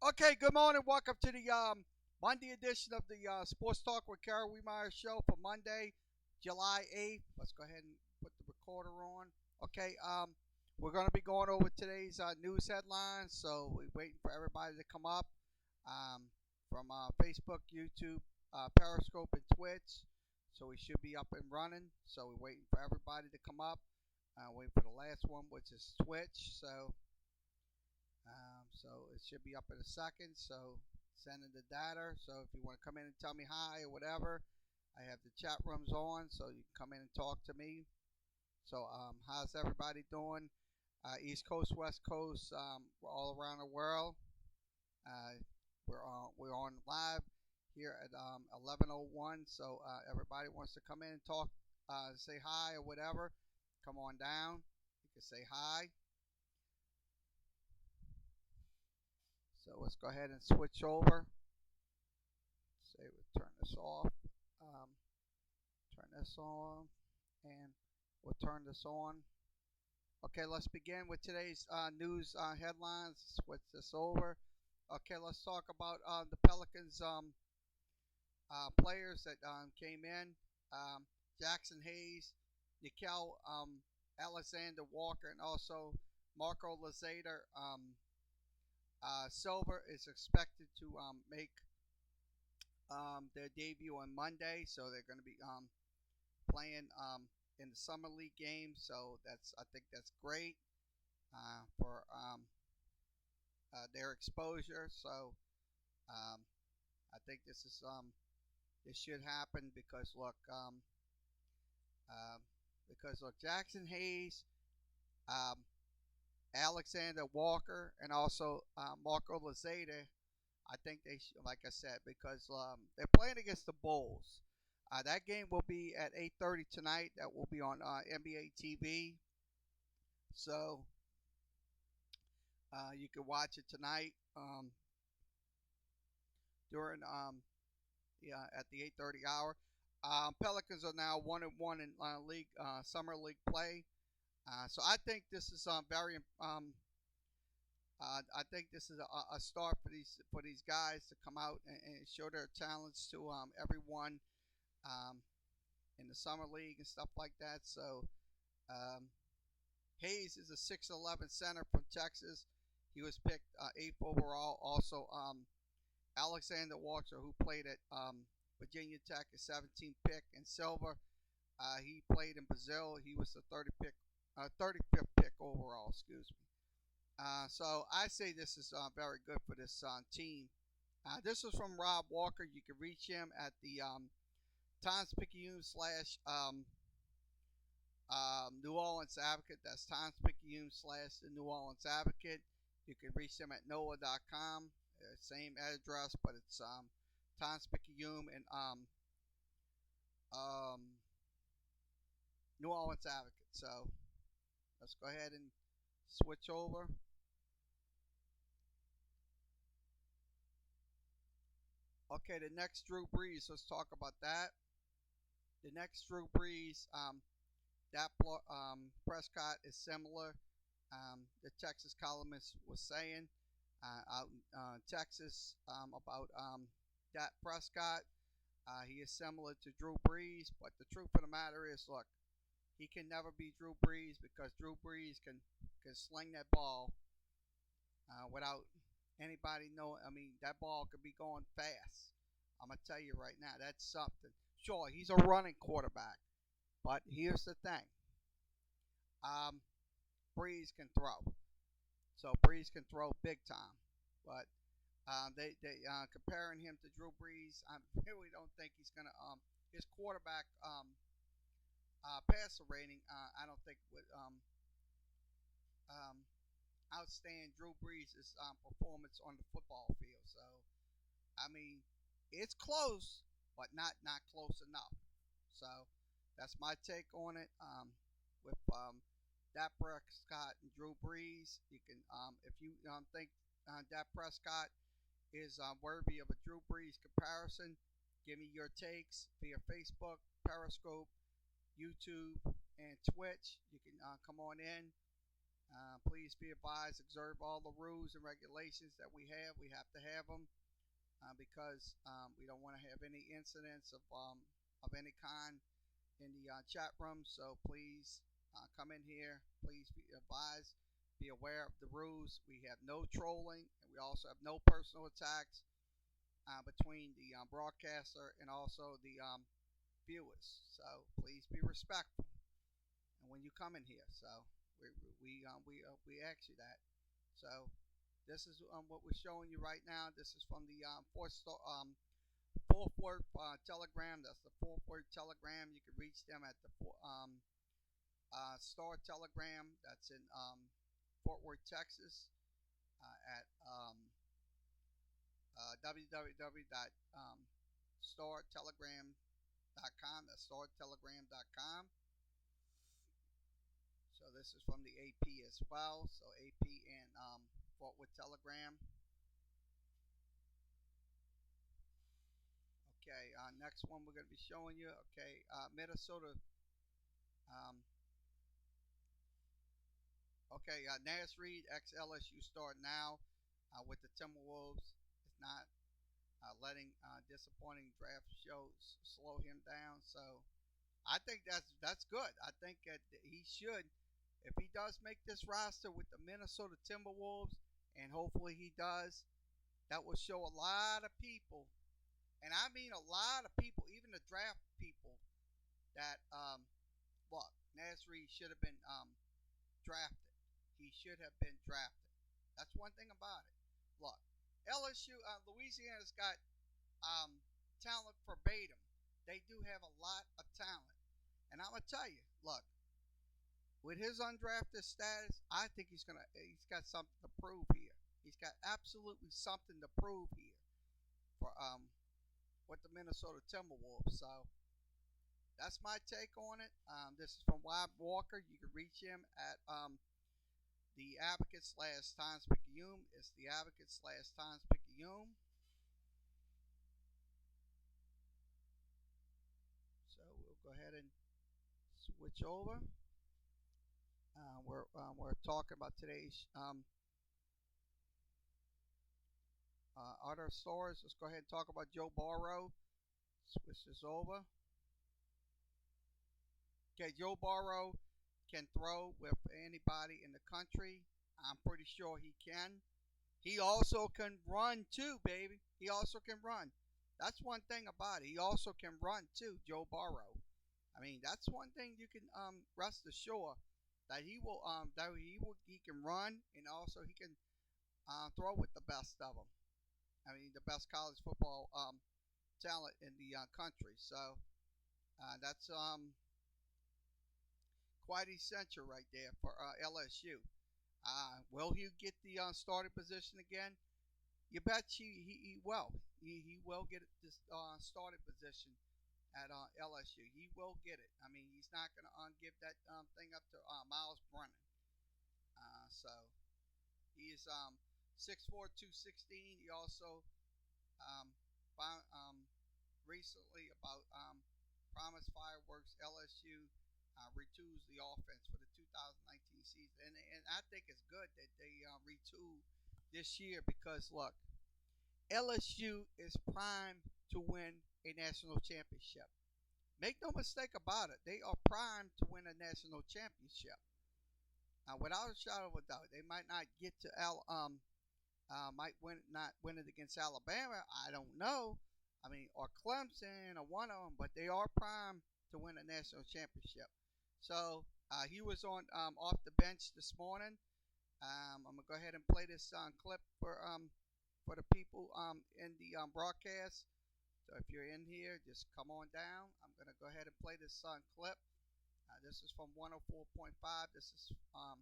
Okay, good morning. Welcome to the Monday edition of the Sports Talk with Kerry Wehmeyer show for Monday, July 8th. Let's go ahead and put the recorder on. Okay, we're going to be going over today's news headlines, so we're waiting for everybody to come up from Facebook, YouTube, Periscope, and Twitch. So we should be up and running. So we're waiting for everybody to come up. Waiting for the last one, which is Twitch. So it should be up in a second. So sending the data. So if you want to come in and tell me hi or whatever, I have the chat rooms on, so you can come in and talk to me. So how's everybody doing? East Coast, West Coast, we're all around the world. Uh, we're on live here at 11:01. So everybody wants to come in and talk, say hi or whatever. Come on down. You can say hi. So let's go ahead and switch over. Say we'll turn this off. Um, Turn this on, and we'll turn this on. Okay, let's begin with today's news headlines. Switch this over. Okay, let's talk about the Pelicans players that came in. Jackson Hayes, Nickel Alexander Walker, and also Marco Lazada Silver is expected to make their debut on Monday, so they're going to be playing in the summer league game. So I think that's great for their exposure. So um, I think this should happen um, because look, Jackson Hayes, um, Alexander Walker, and also Marco Lazada. I think like I said, because they're playing against the Bulls. That game will be at 8:30 tonight. That will be on NBA TV. So you can watch it tonight during at the 8:30 hour. Pelicans are now 1-1 in league summer league play. So I think this is very I think this is a start for these guys to come out and show their talents to everyone um, in the summer league and stuff like that. So um, Hayes is a 6'11" center from Texas. He was picked 8th overall. Also, Alexander Walker, who played at Virginia Tech, is 17th pick. And Silver, he played in Brazil. He was the 35th pick overall. Excuse me. So I say this is very good for this team. This is from Rob Walker. You can reach him at the Times-Picayune / New Orleans Advocate. That's Times-Picayune / the New Orleans Advocate. You can reach him at NOAA.com. Same address, but it's Times-Picayune and um, New Orleans Advocate. So let's go ahead and switch over. Okay, the next Drew Brees. Let's talk about that. The next Drew Brees, that Prescott is similar. The Texas columnist was saying out in Texas about Dak Prescott. He is similar to Drew Brees, but the truth of the matter is, look, he can never be Drew Brees because Drew Brees can sling that ball without anybody knowing. I mean, that ball could be going fast. I'm gonna tell you right now, that's something. Sure, he's a running quarterback, but here's the thing: um, Brees can throw, so Brees can throw big time. But they comparing him to Drew Brees, I really don't think he's gonna. His quarterback passer rating, I don't think would um, outstand Drew Brees' performance on the football field. So I mean, it's close, but not close enough. So that's my take on it. With Dak Prescott and Drew Brees, you can if you think Dak Prescott is worthy of a Drew Brees comparison, give me your takes via Facebook, Periscope, YouTube, and Twitch. You can come on in Please be advised, observe all the rules and regulations that we have. We have to have them because we don't want to have any incidents of any kind in the chat room. So please come in here. Please be advised. Be aware of the rules. We have no trolling, and we also have no personal attacks between the broadcaster and also the viewers. So please be respectful, and when you come in here, so we ask you that. So this is what we're showing you right now. This is from the Fort Worth Telegram. That's the Fort Worth Telegram. You can reach them at the Star Telegram. That's in Fort Worth, Texas, at www.startelegram.com. That's startelegram.com. So this is from the AP as well. So AP and Fort Worth Telegram. Okay, next one we're going to be showing you. Okay, Minnesota. Okay, Nas Reed, ex-LSU star now with the Timberwolves. Is not letting disappointing draft shows slow him down. So I think that's good. I think that he should, if he does make this roster with the Minnesota Timberwolves, and hopefully he does, that will show a lot of people, and I mean a lot of people, even the draft people, that look, Nas Reed should have been drafted. He should have been drafted. That's one thing about it. Look, LSU, Louisiana's got talent verbatim. They do have a lot of talent. And I'm gonna tell you, look, with his undrafted status, I think he's got something to prove here. He's got absolutely something to prove here for with the Minnesota Timberwolves. So that's my take on it. This is from Rob Walker. You can reach him at the Advocate / Times Picayune. It's the Advocate / Times Picayune. So we'll go ahead and switch over. We're talking about today's other stories. Let's go ahead and talk about Joe Burrow. Switch this over. Okay, Joe Burrow can throw with anybody in the country. I'm pretty sure he can. He also can run too, baby. He also can run. That's one thing about it. He also can run too, Joe Burrow. I mean, that's one thing you can rest assured that he can run, and also he can throw with the best of them. I mean, the best college football talent in the country. So that's quite essential right there for LSU. Will he get the starting position again? You bet he will. He will get this starting position at LSU. He will get it. I mean, he's not going to give that thing up to Miles Brennan. So he is 6'4", 216. He also found recently about Promise Fireworks LSU retools the offense for the 2019 season, and I think it's good that they retool this year because look, LSU is primed to win a national championship. Make no mistake about it, they are primed to win a national championship. Without a shadow of a doubt, they might not get to not win it against Alabama. I don't know. I mean, or Clemson or one of them, but they are primed to win a national championship. So he was on off the bench this morning. I'm gonna go ahead and play this clip for the people in the broadcast. So if you're in here, just come on down. I'm gonna go ahead and play this clip. This is from 104.5. This is on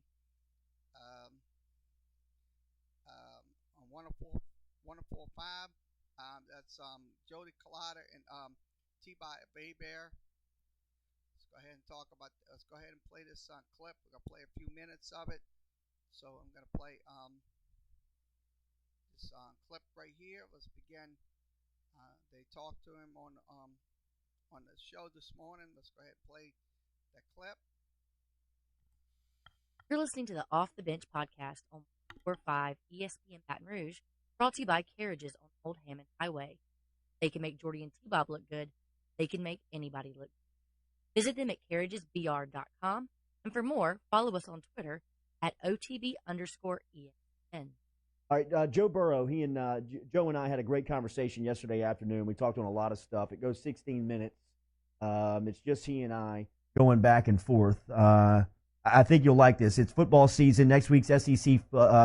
104.5. That's Jody Collada and T-By Bear. Let's go ahead and let's go ahead and play this clip. We're gonna play a few minutes of it. So I'm gonna play this clip right here. Let's begin. They talked to him on the show this morning. Let's go ahead and play that clip. You're listening to the Off the Bench podcast on 45 ESPN Baton Rouge, brought to you by Carriages on Old Hammond Highway. They can make Jordy and T-Bob look good. They can make anybody look good. Visit them at carriagesbr.com. And for more, follow us on Twitter at OTB_ESPN. All right, Joe Burrow, Joe and I had a great conversation yesterday afternoon. We talked on a lot of stuff. It goes 16 minutes. It's just he and I going back and forth. I think you'll like this. It's football season. Next week's SEC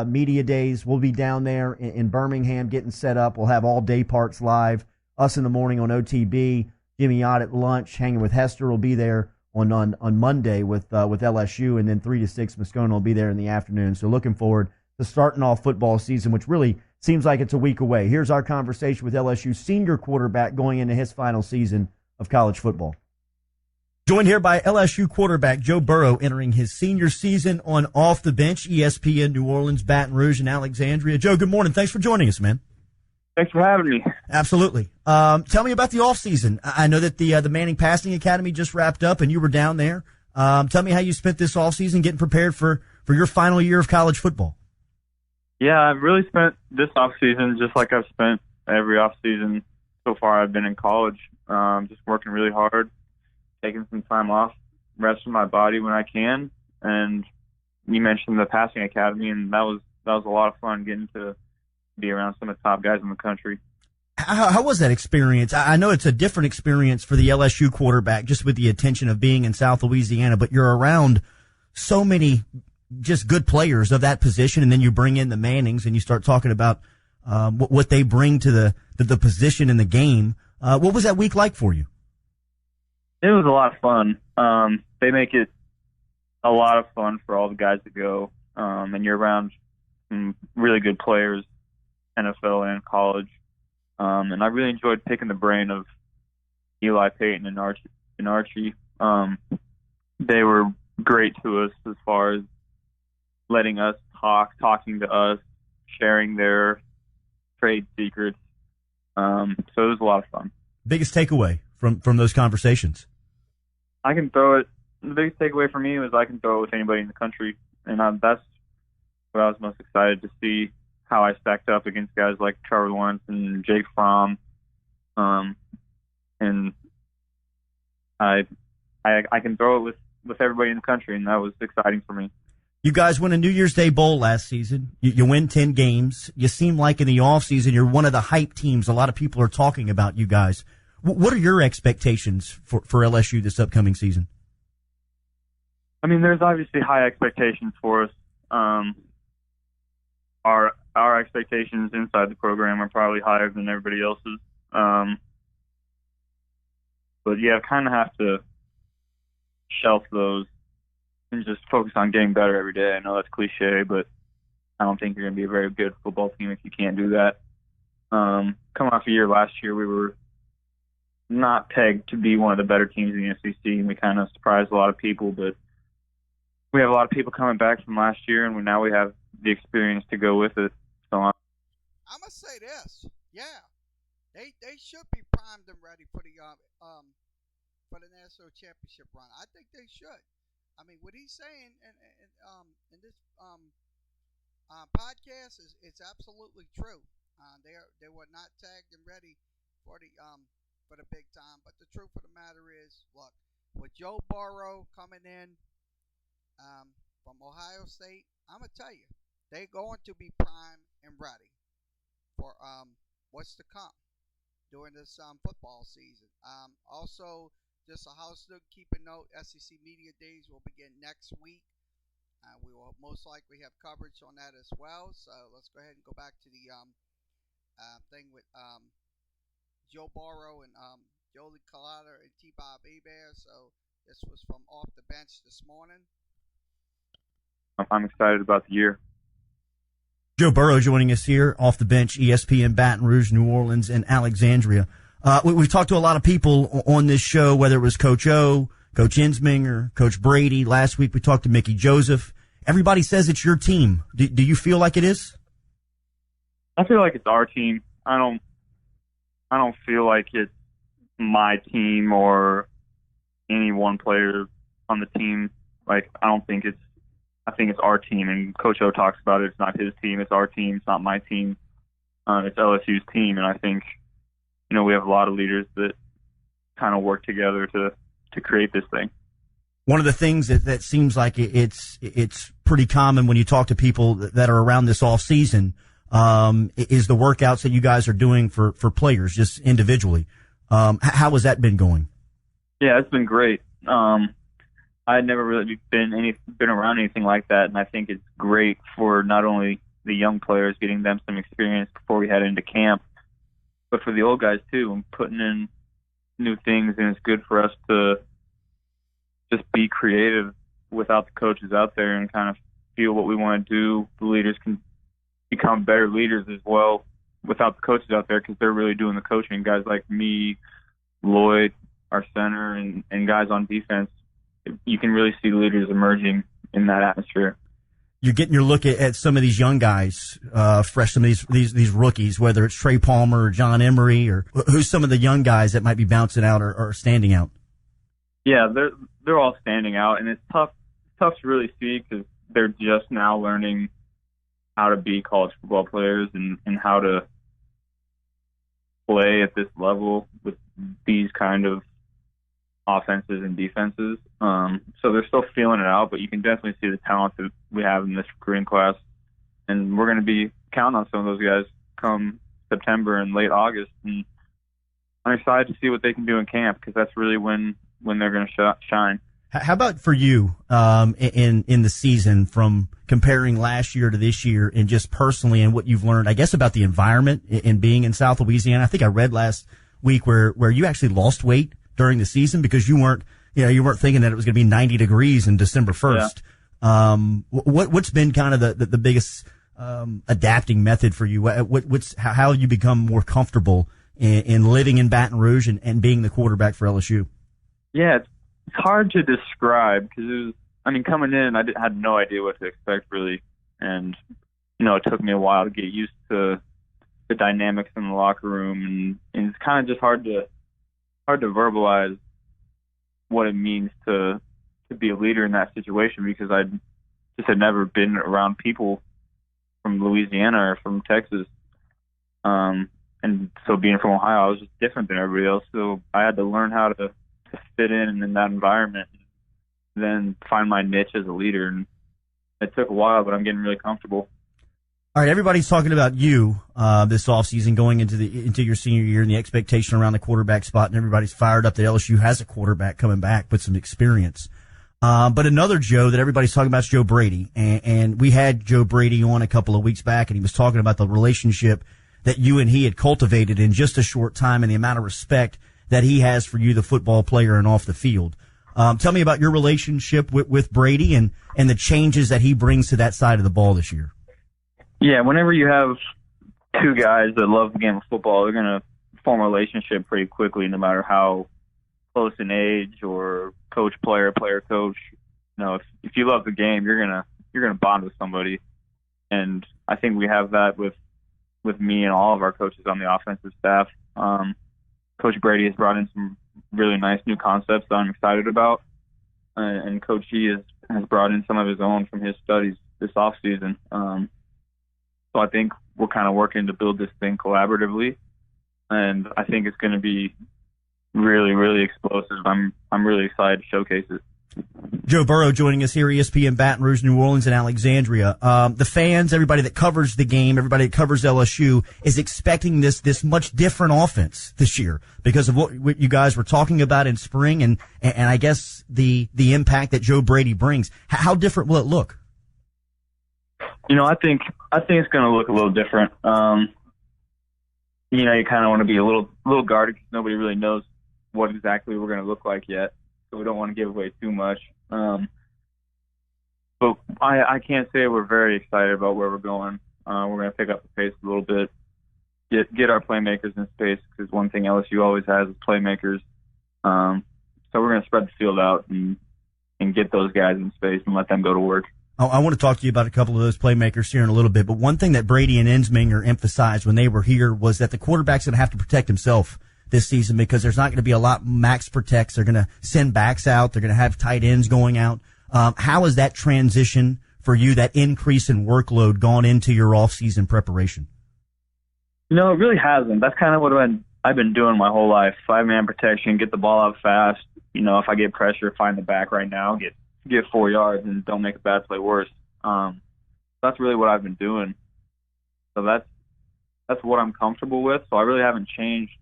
Media Days. We'll be down there in Birmingham getting set up. We'll have all day parks live. Us in the morning on OTB. Jimmy Ott at lunch, hanging with Hester. Will be there on Monday with LSU, and then 3 to 6 Moscona will be there in the afternoon. So looking forward to starting off football season, which really seems like it's a week away. Here's our conversation with LSU senior quarterback going into his final season of college football. Joined here by LSU quarterback Joe Burrow entering his senior season on Off the Bench, ESPN New Orleans, Baton Rouge, and Alexandria. Joe, good morning. Thanks for joining us, man. Thanks for having me. Absolutely. Tell me about the offseason. I know that the Manning Passing Academy just wrapped up, and you were down there. Tell me how you spent this offseason getting prepared for your final year of college football. Yeah, I've really spent this offseason just like I've spent every offseason so far I've been in college, just working really hard, taking some time off, resting my body when I can. And you mentioned the Passing Academy, and that was a lot of fun getting to be around some of the top guys in the country. How was that experience? I know it's a different experience for the LSU quarterback, just with the attention of being in South Louisiana, but you're around so many just good players of that position, and then you bring in the Mannings and you start talking about what they bring to the position in the game. What was that week like for you? It was a lot of fun. They make it a lot of fun for all the guys to go, and you're around some really good players, NFL and college. And I really enjoyed picking the brain of Eli Payton and Archie. They were great to us as far as letting us talking to us, sharing their trade secrets. So it was a lot of fun. Biggest takeaway from those conversations? I can throw it. The biggest takeaway for me was I can throw it with anybody in the country, and that's what I was most excited to see, how I stacked up against guys like Trevor Lawrence and Jake Fromm. And I can throw it with everybody in the country, and that was exciting for me. You guys won a New Year's Day Bowl last season. You win 10 games. You seem like in the offseason you're one of the hype teams. A lot of people are talking about you guys. What are your expectations for LSU this upcoming season? I mean, there's obviously high expectations for us. Our expectations inside the program are probably higher than everybody else's. But yeah, kind of have to shelf those and just focus on getting better every day. I know that's cliche, but I don't think you're going to be a very good football team if you can't do that. Coming off a year last year, we were not pegged to be one of the better teams in the SEC, and we kind of surprised a lot of people. But we have a lot of people coming back from last year, and now we have the experience to go with it. So I must say this, yeah, they should be primed and ready for the national championship run. I think they should. I mean, what he's saying in this podcast is absolutely true. They were not tagged and ready for the big time. But the truth of the matter is, look, with Joe Burrow coming in from Ohio State, I'm gonna tell you, they're going to be primed and ready for what's to come during this football season. Also, just a house note, keep a note, SEC Media Days will begin next week. We will most likely have coverage on that as well. So let's go ahead and go back to the thing with Joe Burrow and Jolie Collada and T-Bob Hebert. So this was from Off the Bench this morning. I'm excited about the year. Joe Burrow joining us here off the bench, ESPN Baton Rouge, New Orleans, and Alexandria. We've talked to a lot of people on this show, whether it was Coach O, Coach Insminger, Coach Brady. Last week we talked to Mickey Joseph. Everybody says it's your team. Do you feel like it is? I feel like it's our team. I don't feel like it's my team or any one player on the team. Like, I don't think it's I think it's our team, and Coach O talks about it. It's not his team, it's our team. It's not my team. It's LSU's team, and I think, we have a lot of leaders that kind of work together to create this thing. One of the things that seems like it's pretty common when you talk to people that are around this off season is the workouts that you guys are doing for players, just individually. How has that been going? Yeah, it's been great. I had never really been around anything like that, and I think it's great for not only the young players, getting them some experience before we head into camp, but for the old guys too, and putting in new things. And it's good for us to just be creative without the coaches out there and kind of feel what we want to do. The leaders can become better leaders as well without the coaches out there, because they're really doing the coaching. Guys like me, Lloyd, our center, and guys on defense, you can really see leaders emerging in that atmosphere. You're getting your look at some of these young guys, fresh, some of these rookies, whether it's Trey Palmer or John Emery, or who's some of the young guys that might be bouncing out or standing out? Yeah, they're all standing out, and it's tough to really see, because they're just now learning how to be college football players and how to play at this level with these kind of offenses and defenses. So they're still feeling it out, but you can definitely see the talent that we have in this recruiting class. And we're going to be counting on some of those guys come September and late August. And I'm excited to see what they can do in camp, because that's really when they're going to shine. How about for you in the season, from comparing last year to this year, and just personally and what you've learned, I guess, about the environment in being in South Louisiana? I think I read last week where you actually lost weight during the season because you weren't thinking that it was going to be 90 degrees in December 1st. Yeah. What's been kind of the biggest adapting method for you? How you become more comfortable in living in Baton Rouge and being the quarterback for LSU? Yeah, it's hard to describe, because coming in, I had no idea what to expect, really. And, it took me a while to get used to the dynamics in the locker room, and it's kind of just hard to verbalize what it means to be a leader in that situation, because I just had never been around people from Louisiana or from Texas. And so being from Ohio, I was just different than everybody else. So I had to learn how to fit in that environment, and then find my niche as a leader. And it took a while, but I'm getting really comfortable. All right, everybody's talking about you this offseason, going into your senior year, and the expectation around the quarterback spot, and everybody's fired up that LSU has a quarterback coming back with some experience. But another Joe that everybody's talking about is Joe Brady, and we had Joe Brady on a couple of weeks back, and he was talking about the relationship that you and he had cultivated in just a short time, and the amount of respect that he has for you, the football player, and off the field. Tell me about your relationship with Brady and the changes that he brings to that side of the ball this year. Yeah, whenever you have two guys that love the game of football, they're going to form a relationship pretty quickly, no matter how close in age or coach-player, player-coach. If you love the game, you're gonna bond with somebody. And I think we have that with me and all of our coaches on the offensive staff. Coach Brady has brought in some really nice new concepts that I'm excited about. And Coach G has brought in some of his own from his studies this offseason. So I think we're kind of working to build this thing collaboratively. And I think it's going to be really, really explosive. I'm really excited to showcase it. Joe Burrow joining us here, ESPN Baton Rouge, New Orleans, and Alexandria. The fans, everybody that covers the game, everybody that covers LSU is expecting this much different offense this year because of what you guys were talking about in spring and I guess the impact that Joe Brady brings. How different will it look? I think it's going to look a little different. You kind of want to be a little guarded because nobody really knows what exactly we're going to look like yet. So we don't want to give away too much. But I can't say we're very excited about where we're going. We're going to pick up the pace a little bit, get our playmakers in space, because one thing LSU always has is playmakers. So we're going to spread the field out and get those guys in space and let them go to work. I want to talk to you about a couple of those playmakers here in a little bit, but one thing that Brady and Ensminger emphasized when they were here was that the quarterback's going to have to protect himself this season because there's not going to be a lot max protects. They're going to send backs out. They're going to have tight ends going out. How has that transition for you, that increase in workload gone into your off-season preparation? It really hasn't. That's kind of what I've been doing my whole life. 5-man protection, get the ball out fast. If I get pressure, find the back right now, get 4 yards, and don't make a bad play worse. That's really what I've been doing. So that's what I'm comfortable with. So I really haven't changed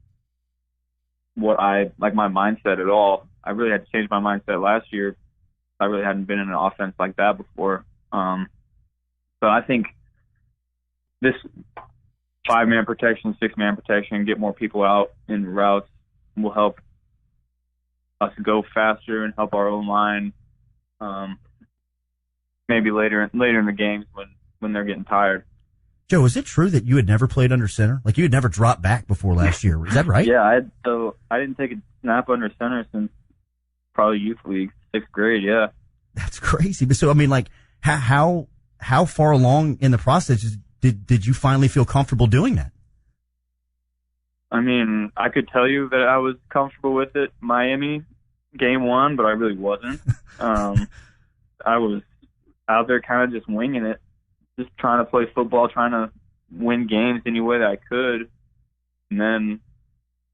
my mindset at all. I really had to change my mindset last year. I really hadn't been in an offense like that before. So I think this 5-man protection, 6-man protection, get more people out in routes will help us go faster and help our own line. Maybe later in the games when they're getting tired. Joe, is it true that you had never played under center? Like you had never dropped back before last year? Is that right? Yeah, I didn't take a snap under center since probably youth league, 6th grade. Yeah, that's crazy. But so I mean, like how far along in the process did you finally feel comfortable doing that? I mean, I could tell you that I was comfortable with it Miami game 1, but I really wasn't. I was out there kind of just winging it, just trying to play football, trying to win games any way that I could. And then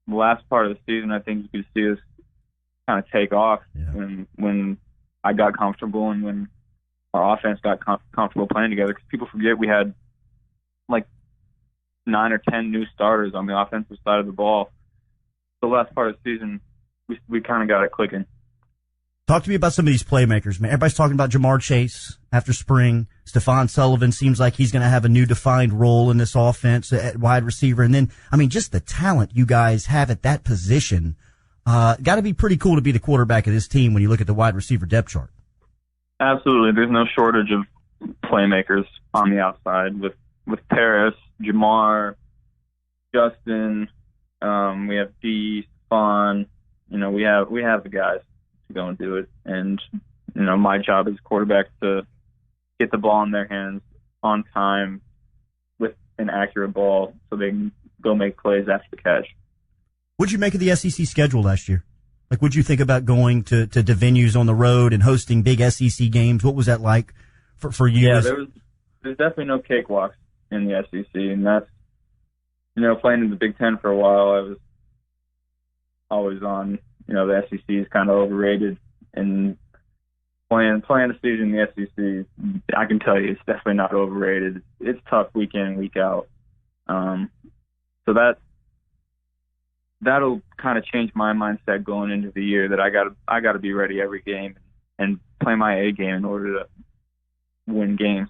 the last part of the season, I think you could see us kind of take off when I got comfortable and when our offense got comfortable playing together. Because people forget we had like 9 or 10 new starters on the offensive side of the ball. The last part of the season, we kind of got it clicking. Talk to me about some of these playmakers, man. Everybody's talking about Jamar Chase after spring. Stephon Sullivan seems like he's going to have a new defined role in this offense at wide receiver. And then, I mean, just the talent you guys have at that position, got to be pretty cool to be the quarterback of this team when you look at the wide receiver depth chart. Absolutely. There's no shortage of playmakers on the outside with Paris, Jamar, Justin. We have D, Stephon. We have the guys to go and do it. And, my job as quarterback to get the ball in their hands on time with an accurate ball so they can go make plays after the catch. What'd you make of the SEC schedule last year? Like, what'd you think about going to venues on the road and hosting big SEC games? What was that like for you? Yeah, there's definitely no cakewalks in the SEC. And that's, playing in the Big Ten for a while, I was always on, the SEC is kind of overrated, and playing a season in the SEC, I can tell you it's definitely not overrated. It's tough week in and week out. So that'll kind of change my mindset going into the year that I gotta be ready every game and play my A game in order to win games.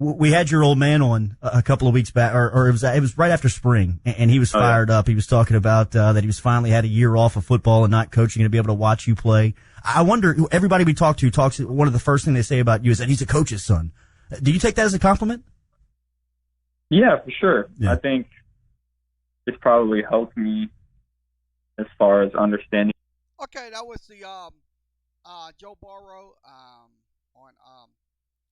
We had your old man on a couple of weeks back, or it was right after spring, and he was fired up. He was talking about that he was finally had a year off of football and not coaching and to be able to watch you play. I wonder, everybody we talk to talks, one of the first things they say about you is that he's a coach's son. Do you take that as a compliment? Yeah, for sure. Yeah. I think it's probably helped me as far as understanding. Okay, that was the Joe Burrow on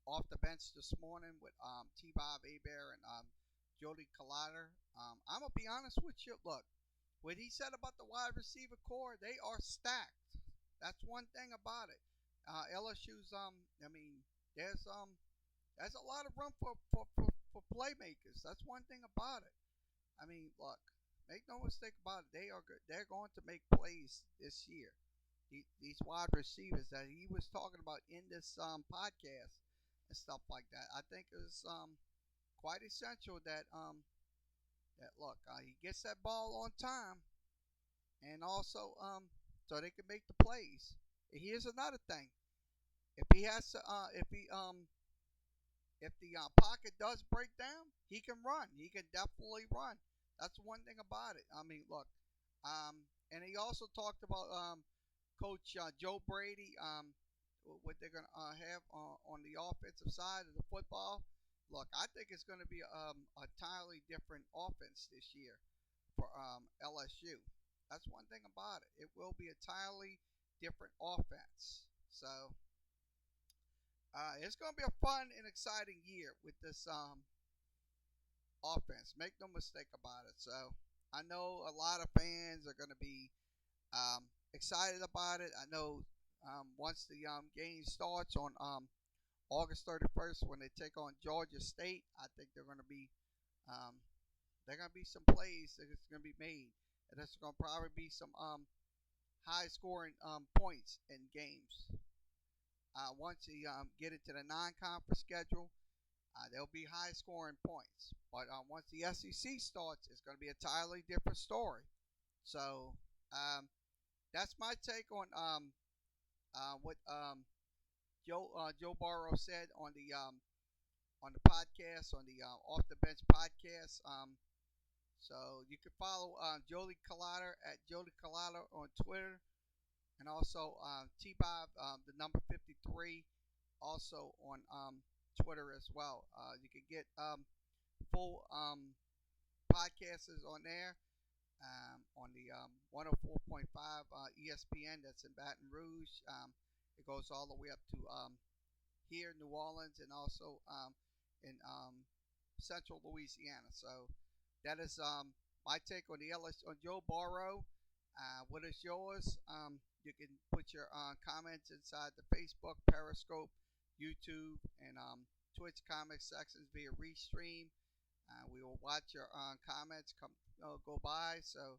off the bench this morning with T-Bob Hebert and Jody Collider. I'm going to be honest with you. Look, what he said about the wide receiver core, they are stacked. That's one thing about it. LSU's, there's a lot of room for playmakers. That's one thing about it. I mean, look, make no mistake about it. They are good. They're going to make plays this year. These wide receivers that he was talking about in this podcast and stuff like that. I think is quite essential that he gets that ball on time, and also so they can make the plays. And here's another thing: if he has to, if the pocket does break down, he can run. He can definitely run. That's one thing about it. I mean, look, and he also talked about Coach Joe Brady. What they're going to have on the offensive side of the football. Look, I think it's going to be a entirely different offense this year for LSU. That's one thing about it. It will be a entirely different offense. So it's going to be a fun and exciting year with this offense. Make no mistake about it. So I know a lot of fans are going to be excited about it. I know once the game starts on August 31st when they take on Georgia State. I think um, they're gonna be some plays that's gonna be made, and there's gonna probably be some high scoring points in games. Once you get into the non-conference schedule, there'll be high scoring points. But once the SEC starts, it's going to be a entirely different story. So that's my take on what Joe Burrow said on the podcast, on the Off the Bench podcast. So you can follow Jolie Collider at Jolie Collider on Twitter, and also T-Bob, the number 53, also on Twitter as well. You can get full podcasts on there on the 104.5 ESPN that's in Baton Rouge. It goes all the way up to here, New Orleans, and also in central Louisiana. So that is my take on the LSU, on Joe Burrow. What is yours? You can put your comments inside the Facebook, Periscope, YouTube, and Twitch comment sections via Restream. We will watch your comments go by. So,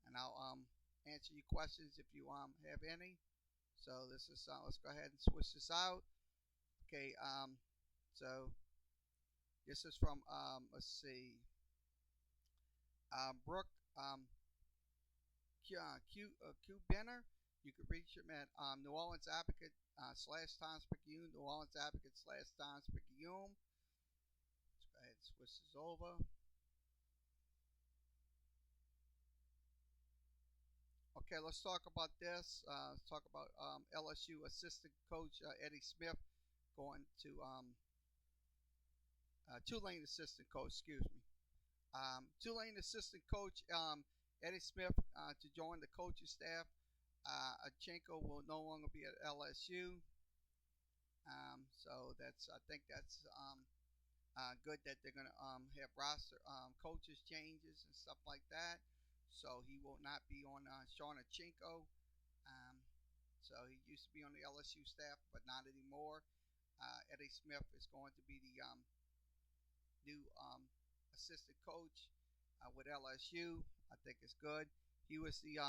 and I'll answer your questions if you have any. So this is let's go ahead and switch this out. Okay. So this is from let's see, Brooke Q Benner. You can reach him at New Orleans Advocate /Times Picayune, New Orleans Advocate /Times Picayune. Let's go ahead and switch this over. Okay, let's talk about this. Let's talk about LSU assistant coach Eddie Smith going to Tulane assistant coach. Excuse me. Tulane assistant coach Eddie Smith to join the coaching staff. Achenko will no longer be at LSU. So I think that's good that they're going to have roster coaches changes and stuff like that. So he will not be on Sean Achenko. So he used to be on the LSU staff, but not anymore. Eddie Smith is going to be the new assistant coach with LSU. I think it's good. He was the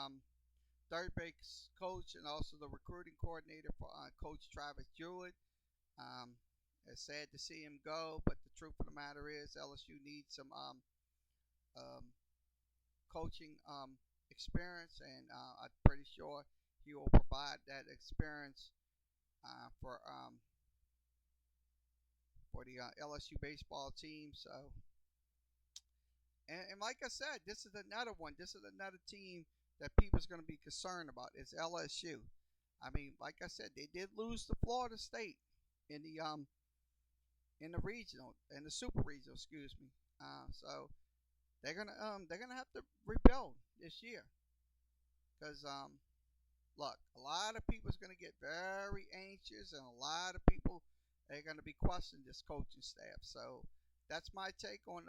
third base coach and also the recruiting coordinator for Coach Travis Jewett. It's sad to see him go, but the truth of the matter is LSU needs some coaching experience, and I'm pretty sure he will provide that experience for the LSU baseball team. So, and like I said, this is another one. This is another team that people's going to be concerned about. It's LSU. I mean, like I said, they did lose to Florida State in the regional, in the super regional, excuse me. So they're gonna have to rebuild this year, because look, a lot of people's gonna get very anxious, and a lot of people are gonna be questioning this coaching staff. So that's my take on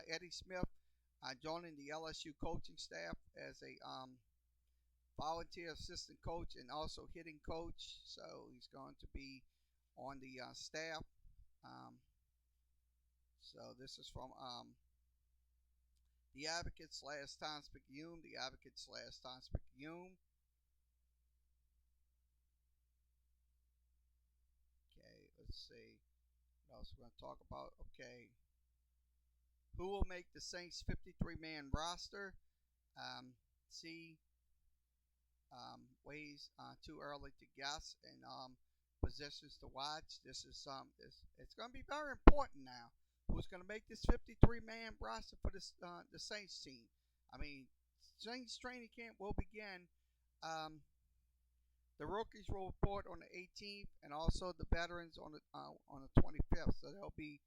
Eddie Smith joining the LSU coaching staff as a volunteer assistant coach and also hitting coach. So he's going to be on the staff. So this is from the Advocate /Times Picayune. The Advocate /Times Picayune. Okay, let's see. What else we're going to talk about? Okay. Who will make the Saints 53-man roster? C. Ways too early to guess, and positions to watch. This is it's going to be very important now. Who's going to make this 53-man roster for this the Saints team? I mean, Saints training camp will begin. The rookies will report on the 18th, and also the veterans on the 25th. So there'll be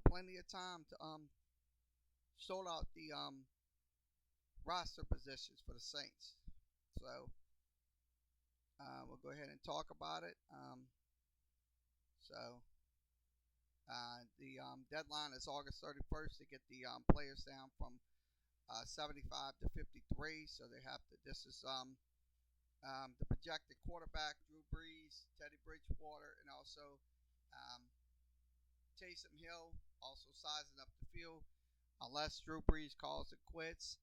plenty of time to sort out the roster positions for the Saints. So we'll go ahead and talk about it. The deadline is August 31st to get the players down from 75 to 53. So they have to. This is the projected quarterback, Drew Brees, Teddy Bridgewater, and also um, Taysom Hill, also sizing up the field. Unless Drew Brees calls it quits,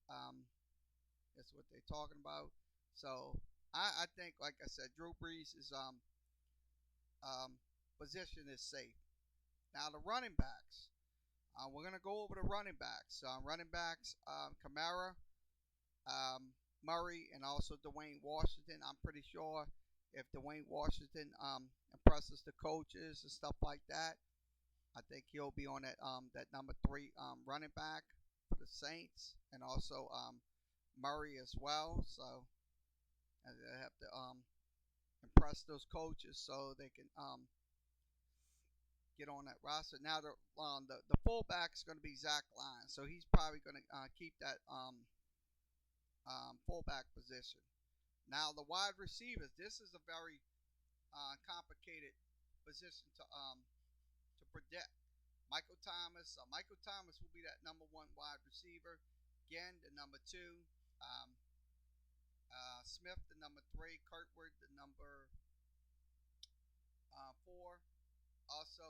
that's what they're talking about. So I think, like I said, Drew Brees is um, position is safe. Now the running backs. We're gonna go over the running backs. Running backs, Kamara, Murray, and also Dwayne Washington. I'm pretty sure if Dwayne Washington impresses the coaches and stuff like that, I think he'll be on that number 3 running back for the Saints, and also Murray as well. So they have to impress those coaches so they can get on that roster. Now the fullback is going to be Zach Lyons, so he's probably going to keep that fullback position. Now the wide receivers, this is a very complicated position to predict. Michael Thomas will be that number 1 wide receiver. Again, the number 2. Um, Smith, the number 3. Kurtwood, the number 4. Also,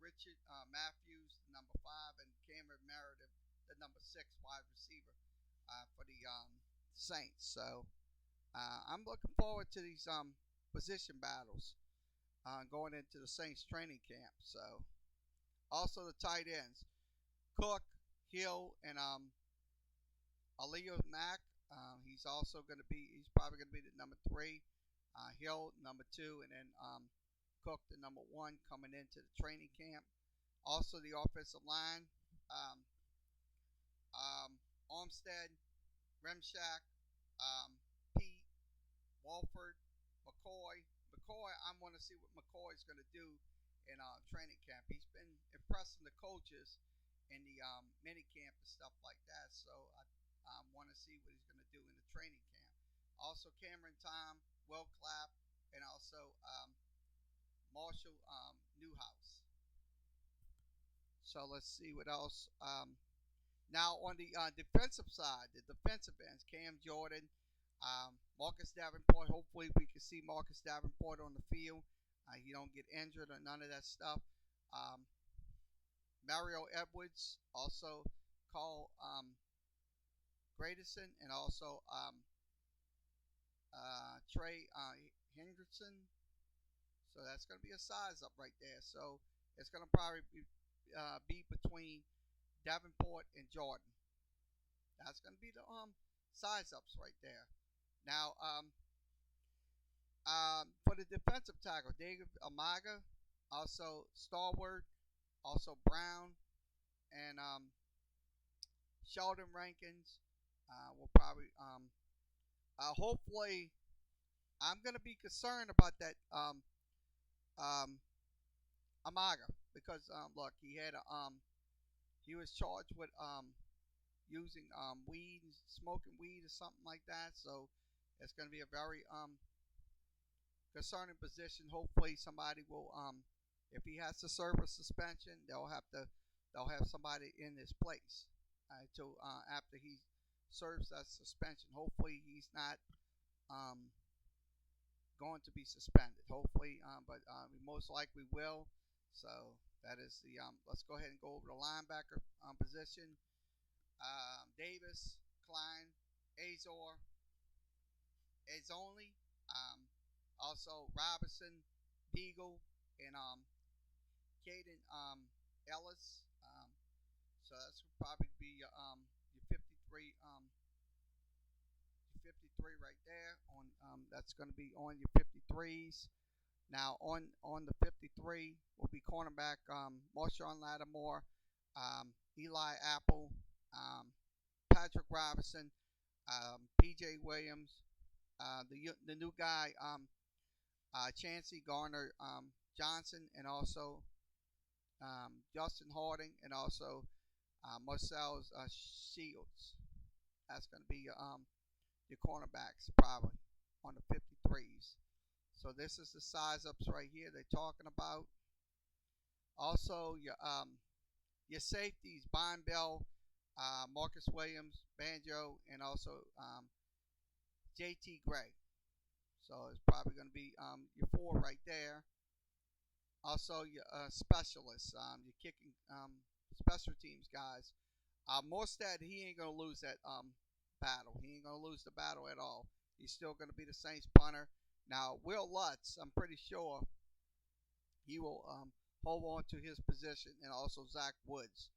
Richard Matthews, the number 5, and Cameron Meredith, the number 6 wide receiver for the Saints. So I'm looking forward to these position battles going into the Saints training camp. So also the tight ends, Cook, Hill, and Aliyah Mack. He's probably going to be the number 3. Hill, number 2, and then Cook, the number 1, coming into the training camp. Also the offensive line, Armstead, Remshak, Pete, Walford, McCoy. I want to see what McCoy is going to do in training camp. He's been impressing the coaches in the mini camp and stuff like that. So I want to see what he's going to do in the training camp. Also Cameron Tom, Will Clapp, and also Marshall Newhouse. So let's see what else. Now on the defensive side, the defensive ends, Cam Jordan, Marcus Davenport. Hopefully we can see Marcus Davenport on the field. He don't get injured or none of that stuff. Mario Edwards, also Carl Gradison, and also Trey Hendrickson. So that's going to be a size up right there. So it's going to probably be between Davenport and Jordan. That's going to be the size ups right there. Now, for the defensive tackle, David Amaga, also Starward, also Brown, and Sheldon Rankins will probably. Hopefully, I'm going to be concerned about that Amaga because look, he was charged with using weed, smoking weed or something like that. So it's going to be a very concerning position. Hopefully somebody will if he has to serve a suspension, they'll have somebody in his place until after he serves that suspension. Hopefully he's not going to be suspended. Hopefully, but we most likely will. So that is the let's go ahead and go over the linebacker position. Davis, Klein, Azor, Azonli, also Robinson, Beagle, and Caden Ellis. So that's probably be your 53 right there. On that's going to be on your 53s. Now on the 53 will be cornerback Marshawn Lattimore, Eli Apple, Patrick Robinson, P.J. Williams, the new guy Chancey Garner Johnson, and also Justin Harding, and also Marcel Shields. That's going to be your cornerbacks probably on the 53s. So this is the size ups right here they're talking about. Also your safeties, Bond Bell, Marcus Williams, Banjo, and also J.T. Gray. So it's probably going to be your four right there. Also, your specialists, your kicking special teams guys. Morstead, he ain't going to lose that battle. He ain't going to lose the battle at all. He's still going to be the Saints punter. Now, Will Lutz, I'm pretty sure he will hold on to his position, and also Zach Woods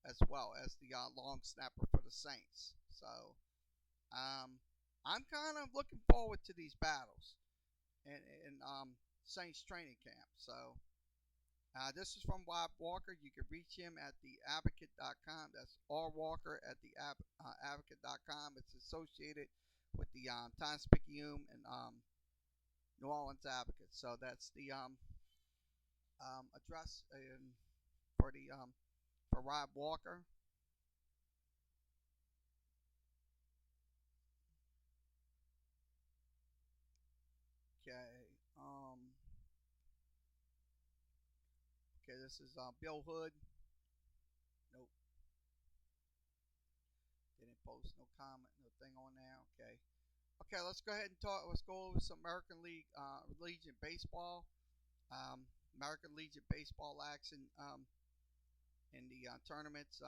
as well as the long snapper for the Saints. So I'm kind of looking forward to these battles in Saints training camp. So this is from Rob Walker. You can reach him at theadvocate.com. That's R Walker at theadvocate.com. It's associated with the Times-Picayune and New Orleans Advocate. So that's the address for Rob Walker. Okay. Okay, this is Bill Hood. Nope. Didn't post no comment, no thing on there. Okay. Okay, let's go ahead and talk. Let's go over some American Legion baseball. American Legion baseball action in the tournaments.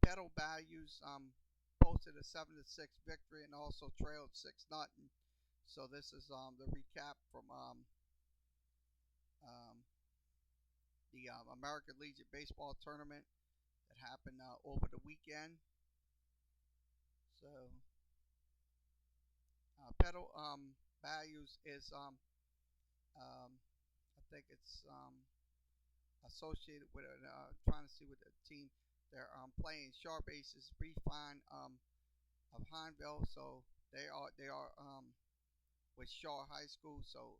Pedal Values posted a 7-6 victory and also trailed 6-0. So this is the recap from the American Legion baseball tournament that happened over the weekend. So Pedal Values is I think it's associated with trying to see what the team they're playing. Sharp Aces Refine of Hineville, so they are with Shaw High School. So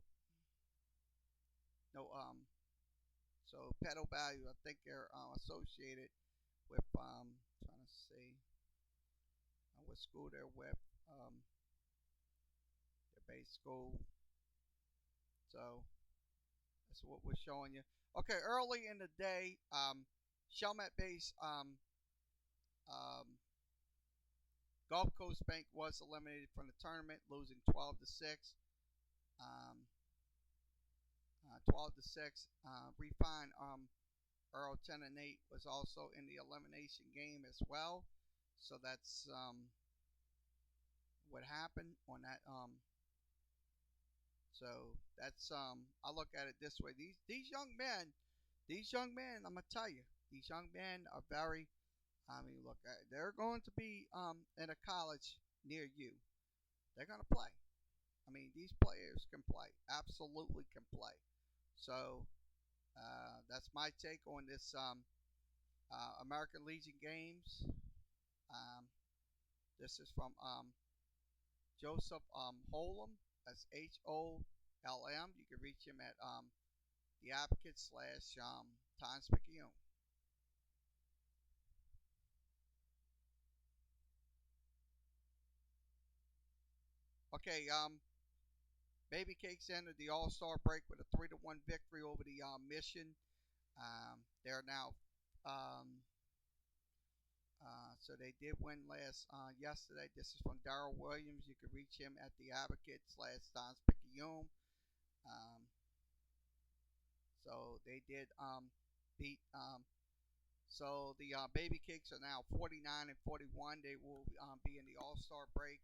no so Pedal Value, I think they're associated with trying to see what school they're with, their base school. So that's what we're showing you. Okay, early in the day, Chalmette base Gulf Coast Bank was eliminated from the tournament, losing 12-6. 12-6. Refine Earl 10-8 was also in the elimination game as well. So that's what happened on that. So that's I look at it this way. These young men, I'm gonna tell you, these young men are very. I mean, look, they're going to be in a college near you. They're gonna play. I mean, these players can play, absolutely can play. So that's my take on this American Legion games. This is from Joseph Holm. That's HOLM. You can reach him at the Advocate / Times-Picayune. Okay, Baby Cakes entered the All-Star break with a 3-1 victory over the Mission. They're now so they did win yesterday. This is from Darrell Williams. You can reach him at the Advocate / Times-Picayune. So they did beat. So the Baby Cakes are now 49-41. They will be in the All-Star break.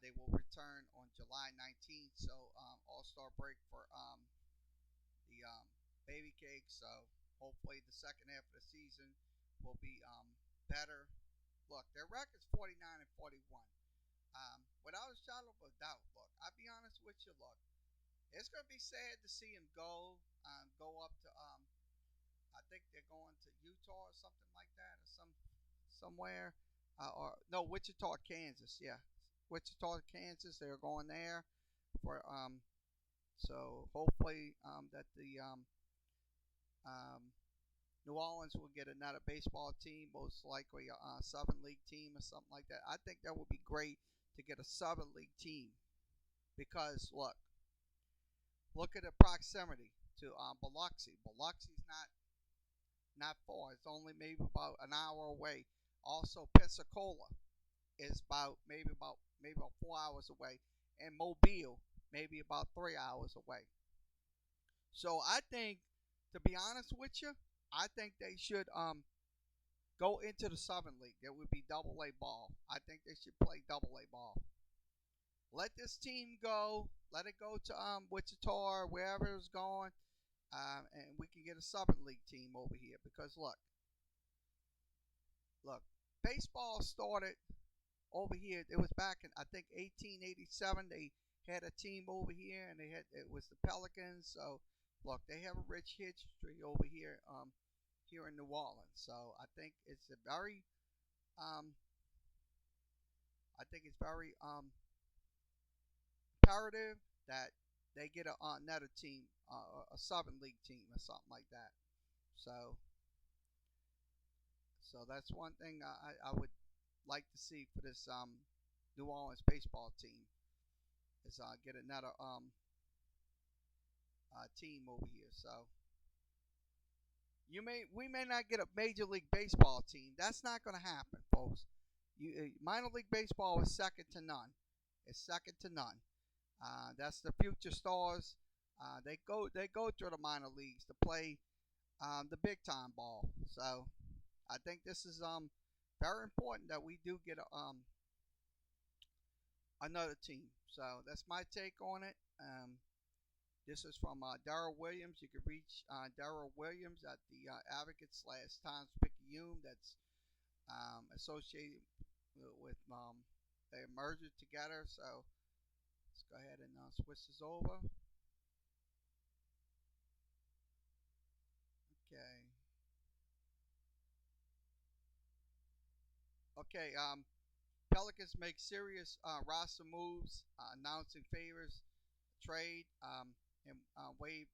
They will return on July 19th. So All-Star break for the Baby Cakes. So hopefully the second half of the season will be better. Look, their record's 49-41. Without a shadow of a doubt, look, I'll be honest with you, look, it's gonna be sad to see him go up to I think they're going to Utah or something like that, or somewhere, or no, Wichita, Kansas, yeah, Wichita, Kansas. They're going there for so hopefully that the New Orleans will get another baseball team, most likely a Southern League team or something like that. I think that would be great to get a Southern League team because look at the proximity to Biloxi. Biloxi's not far. It's only maybe about an hour away. Also, Pensacola is about maybe about 4 hours away, and Mobile, maybe about 3 hours away. So I think, to be honest with you, I think they should go into the Southern League. There would be Double A ball. I think they should play Double A ball. Let this team go. Let it go to Wichita or wherever it's going, and we can get a Southern League team over here. Because look, baseball started over here. It was back in, I think, 1887. They had a team over here, and it was the Pelicans. So look, they have a rich history over here, here in New Orleans. So I think it's a very, imperative that they get another team, a Southern League team or something like that. So that's one thing I would like to see for this New Orleans baseball team is get another team over here. So we may not get a Major League Baseball team. That's not going to happen, folks. Minor League Baseball is second to none. It's second to none. That's the future stars. They go through the minor leagues to play the big time ball. So I think this is very important that we do get another team. So that's my take on it. This is from Darrell Williams. You can reach Darrell Williams at the Advocate/Times-Picayune. That's associated with they merged together. So let's go ahead and switch this over. Okay. Okay. Pelicans make serious roster moves, announcing favors, trade, and waive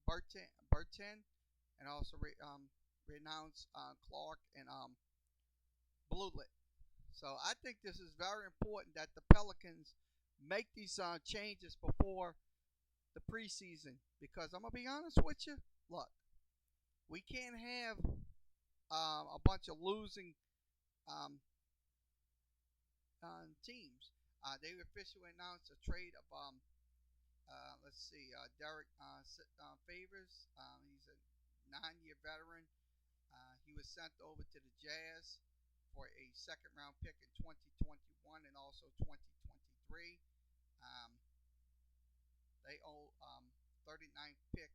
Burton, and also renounce Clark and Blulet. So I think this is very important that the Pelicans make these changes before the preseason, because I'm gonna be honest with you. Look, we can't have a bunch of losing teams. They officially announced a trade of let's see, Derek Favors. He's a 9-year veteran. He was sent over to the Jazz for a second round pick in 2021 and also 2023. Um, they owe 39th pick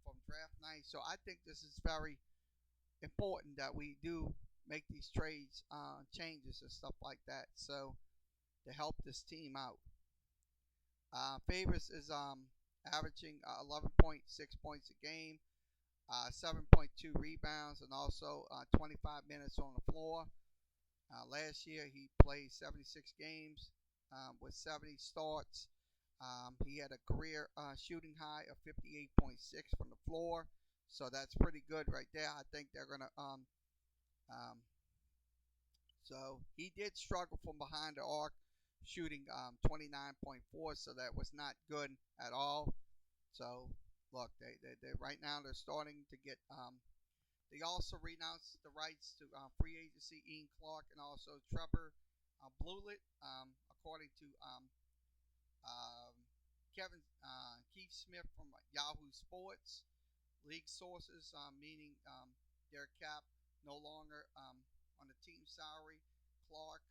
from draft night. So I think this is very important that we do make these trades, changes and stuff like that. So to help this team out. Favors is averaging 11.6 points a game, 7.2 rebounds, and also 25 minutes on the floor. Last year he played 76 games with 70 starts. He had a career shooting high of 58.6 from the floor, so that's pretty good right there. I think they're gonna so he did struggle from behind the arc, shooting 29.4, so that was not good at all. So look, they right now they're starting to get. They also renounced the rights to free agency Ian Clark and also Trevor Blulet, according to Kevin Keith Smith from Yahoo Sports. League sources, meaning their cap no longer on the team salary. Clark,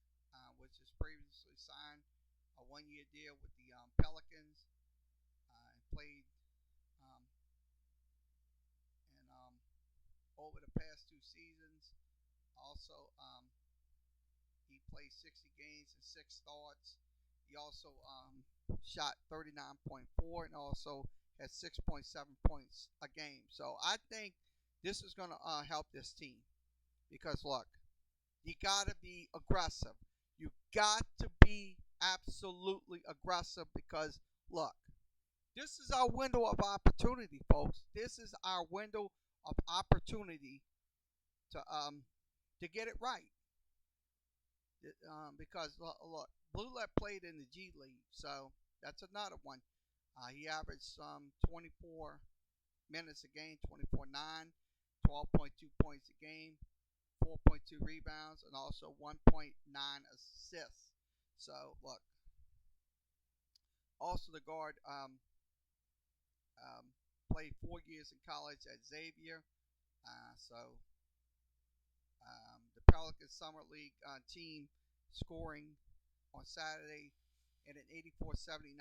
which has previously signed a 1-year deal with the Pelicans, and played and over the past 2 seasons. Also, he played 60 games and 6 starts. He also shot 39.4 and also had 6.7 points a game. So I think this is going to help this team, because look, you got to be aggressive. You got to be absolutely aggressive, because look, this is our window of opportunity, folks. This is our window of opportunity to get it right. Because look, Blulet played in the G League, so that's another one. He averaged 24 minutes a game, 24-9, 12.2 points a game, 4 4.2 rebounds, and also 1.9 assists. So look, also the guard um, played 4 years in college at Xavier. So the Pelicans Summer League team scoring on Saturday in an 84-79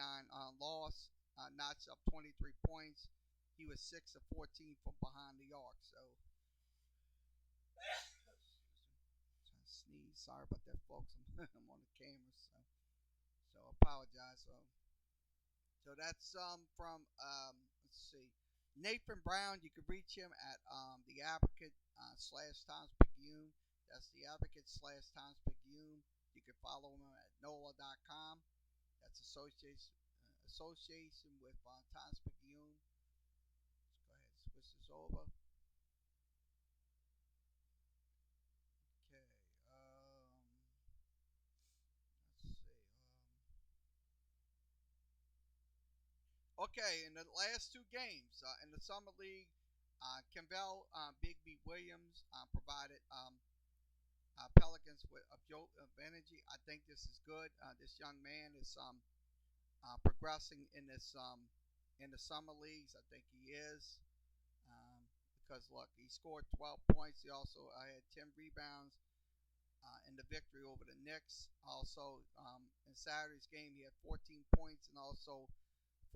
loss, notched up 23 points. He was 6 of 14 from behind the arc. So, trying to sneeze. Sorry about that, folks. I'm on the camera, so apologize. So that's from let's see, Nathan Brown. You can reach him at the Advocate / Times Picayune. That's the Advocate / Times Picayune. You can follow him at NOLA.com. That's association with Times Picayune. Let's go ahead and switch this over. Okay. Let's see. Okay, in the last two games in the Summer League, Campbell Bigby Williams provided Pelicans with a jolt of energy. I think this is good. This young man is progressing in the summer leagues. I think he is because look, he scored 12 points. He also had 10 rebounds in the victory over the Knicks. Also, in Saturday's game, he had 14 points and also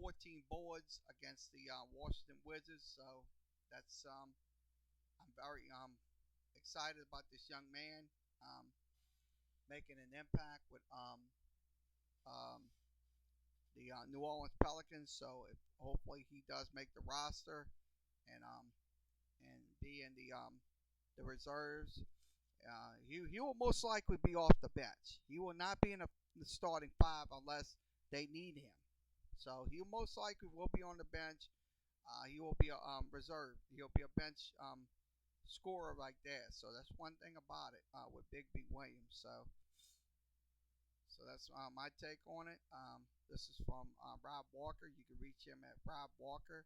14 boards against the Washington Wizards. So that's I'm very excited about this young man making an impact with um, the New Orleans Pelicans. So if hopefully he does make the roster and be in the reserves. He will most likely be off the bench. He will not be in the starting five unless they need him. So he most likely will be on the bench. He will be a reserve. He'll be a bench scorer like that. So that's one thing about it with Bigby Williams. So that's my take on it. This is from Rob Walker. You can reach him at Rob Walker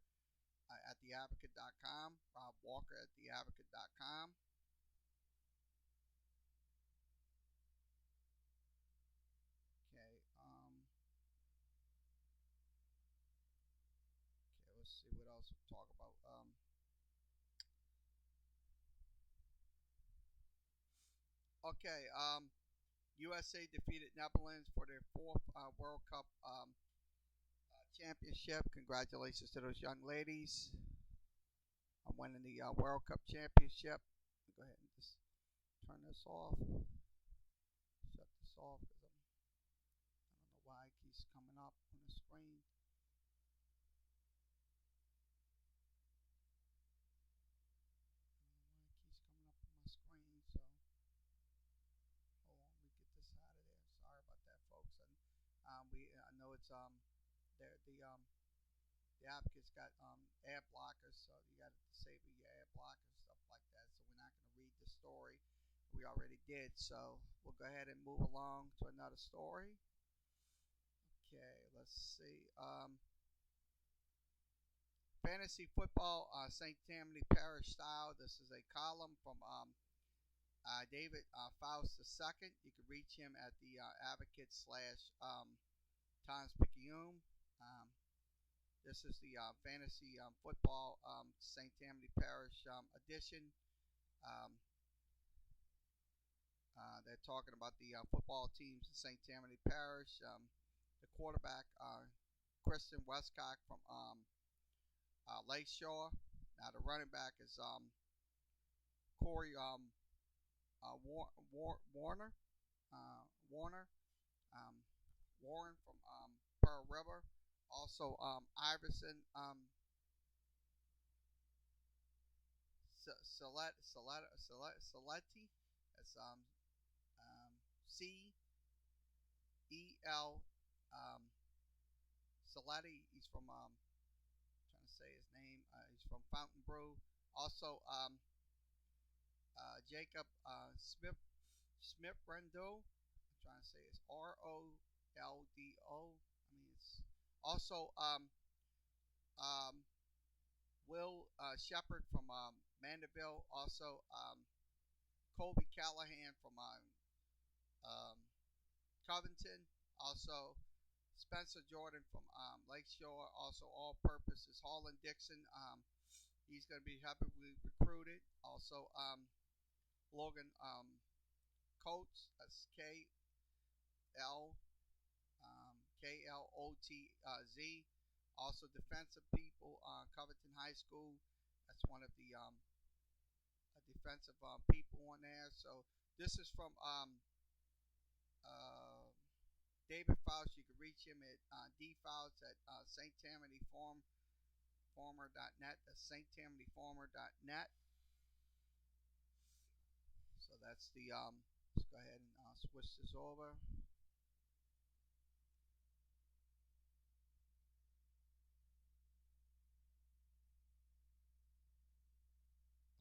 at theadvocate.com. Rob Walker at theadvocate.com. Okay. Okay. Let's see what else we'll talk about. Okay. USA defeated Netherlands for their fourth World Cup championship. Congratulations to those young ladies on winning the World Cup championship. Go ahead and just turn this off. Shut this off because I don't know why it keeps coming up on the screen. I don't know why it keeps coming up on my screen. So hold on, let me get this out of there. Sorry about that, folks. And I know it's the advocates got ad blockers, so you got to disable your ad blockers, stuff like that. So we're not going to read the story. We already did, so we'll go ahead and move along to another story. Okay, let's see. Fantasy football, St. Tammany Parish style. This is a column from David Faust II. You can reach him at the Advocate / Times Picayune. This is the fantasy football St. Tammany Parish edition. They're talking about the football teams in St. Tammany Parish. The quarterback, Christian Westcott from Lakeshore. Now the running back is Corey Warner. Warner. Warren from Pearl River. Also Iverson Saletti. That's CEL Saletti. He's from trying to say his name. He's from Fountain Brew. Also Jacob Smith Rendo. I'm trying to say it's ROLDO. I mean it's also Will Shepard from Mandeville. Also Colby Callahan from Covington. Also, Spencer Jordan from Lakeshore. Also, all-purpose is Harlan Dixon. He's going to be heavily recruited. Also, Logan Coates. That's KLOTZ. Also, defensive people. Covington High School. That's one of the defensive people on there. So this is from David Fouts. You can reach him at dfouts at sttammanyfarmer.net. That's sttammanyfarmer.net. So that's the let's go ahead and switch this over.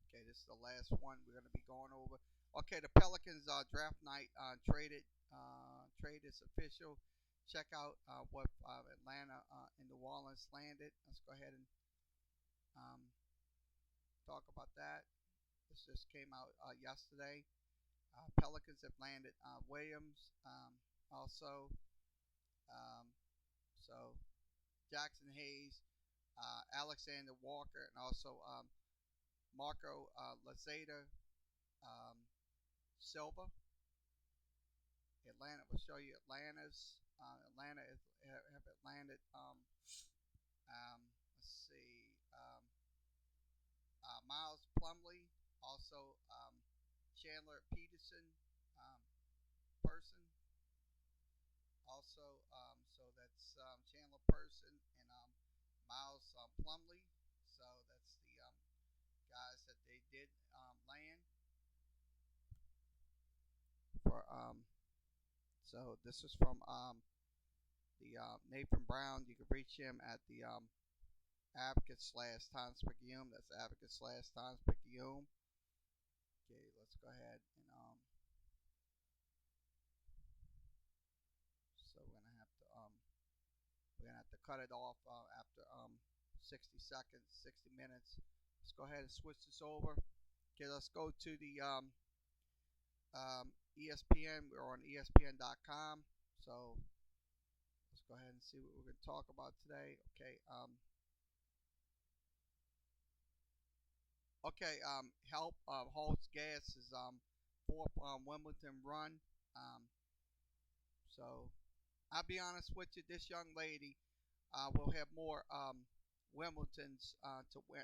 Okay, this is the last one we're going to be going over. Okay, the Pelicans draft night trade is official. Check out what Atlanta and New Orleans landed. Let's go ahead and talk about that. This just came out yesterday. Pelicans have landed Williams, also. So Jackson Hayes, Alexander Walker, and also Marco Lazada Silva. Atlanta will show you Atlanta's. Atlanta have landed. Let's see. Miles Plumley, also Chandler Peterson, person. Also, so that's Chandler Person and Miles Plumley. So that's the guys that they did land for. So this is from the Nathan Brown. You can reach him at the advocate/Times-Picayune. That's advocate/Times-Picayune. Okay, let's go ahead and so we're gonna have to cut it off after 60 seconds, 60 minutes. Let's go ahead and switch this over. Okay, let's go to the ESPN. We're on ESPN.com. So let's go ahead and see what we're going to talk about today. Okay. Help Holtz Gas's fourth Wimbledon run. So I'll be honest with you, this young lady will have more Wimbledons to win.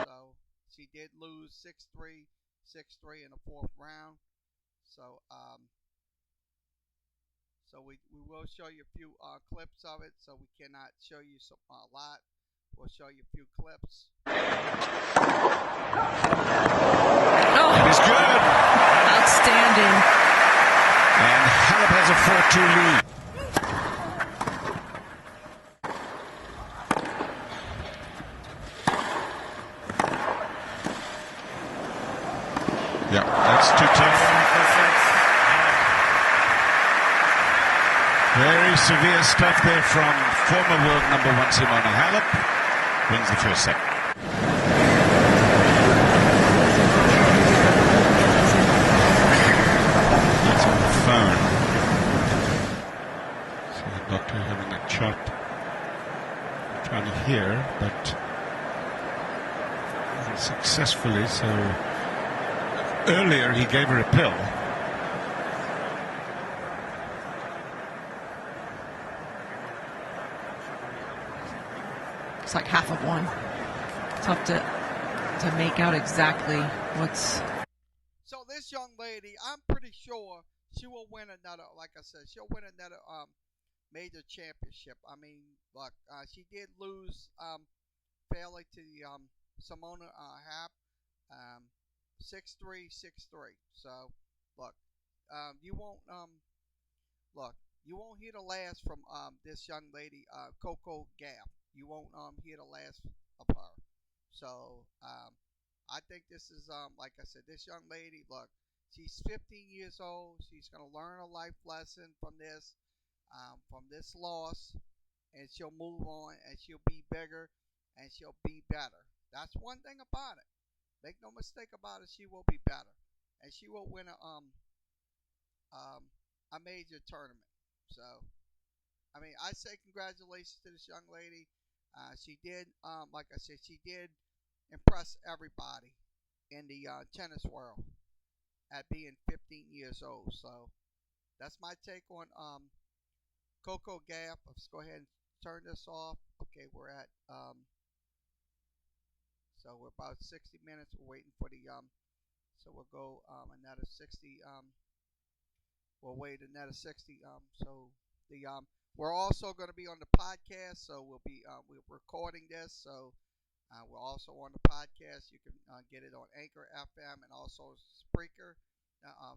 So she did lose 6-3, 6-3 in the fourth round. So so we will show you a few clips of it. So we cannot show you a lot. We'll show you a few clips. Oh, it is good. Outstanding. And Halep has a 4-2 lead. Yeah, that's too tough. Very severe stuff there from former world number one Simona Halep. Wins the first set. That's on the phone. So the doctor having a chat, trying to hear, but unsuccessfully. So earlier he gave her a pill. It's like half of one. Tough to make out exactly what's. So this young lady, I'm pretty sure she will win another. Like I said, she'll win another major championship. I mean, look, she did lose fairly to the Simona Halep, 6-3, 6-3. So look, you won't hear the last from this young lady, Coco Gauff. You won't hear the last of her. So I think this is like I said, this young lady, look, she's 15 years old. She's gonna learn a life lesson from this loss, and she'll move on, and she'll be bigger, and she'll be better. That's one thing about it. Make no mistake about it, she will be better, and she will win a major tournament. So, I mean, I say congratulations to this young lady. She did, like I said, she did impress everybody in the tennis world at being 15 years old. So that's my take on Coco Gauff. Let's go ahead and turn this off. Okay, we're at so we're about 60 minutes. We're waiting for the so we'll go another 60 we'll wait another 60 so the we're also going to be on the podcast, so we're recording this, so we're also on the podcast. You can get it on Anchor FM and also Spreaker,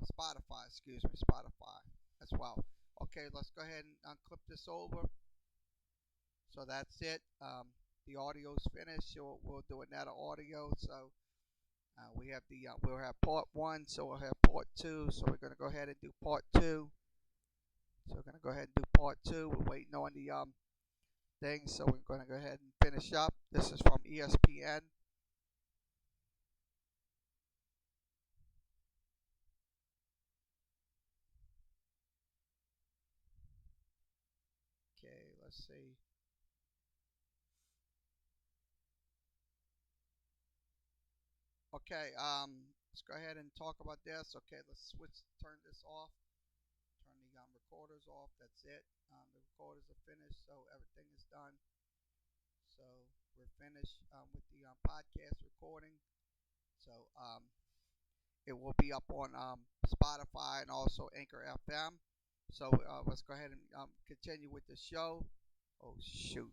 Spotify, Spotify as well. Okay, let's go ahead and clip this over. So that's it. The audio's finished. So we'll do another audio. So we have we'll have part 1. So we'll have part 2. So we're gonna go ahead and do part 2. So we're gonna go ahead and do part 2. We're waiting on the thing. So we're gonna go ahead and finish up. This is from ESPN. Okay, let's see. Okay, let's go ahead and talk about this. Okay, let's turn this off. Turn the recorders off. That's it. The recorders are finished, so everything is done. So we're finished with the podcast recording. So it will be up on Spotify and also Anchor FM. So let's go ahead and continue with the show. Oh shoot.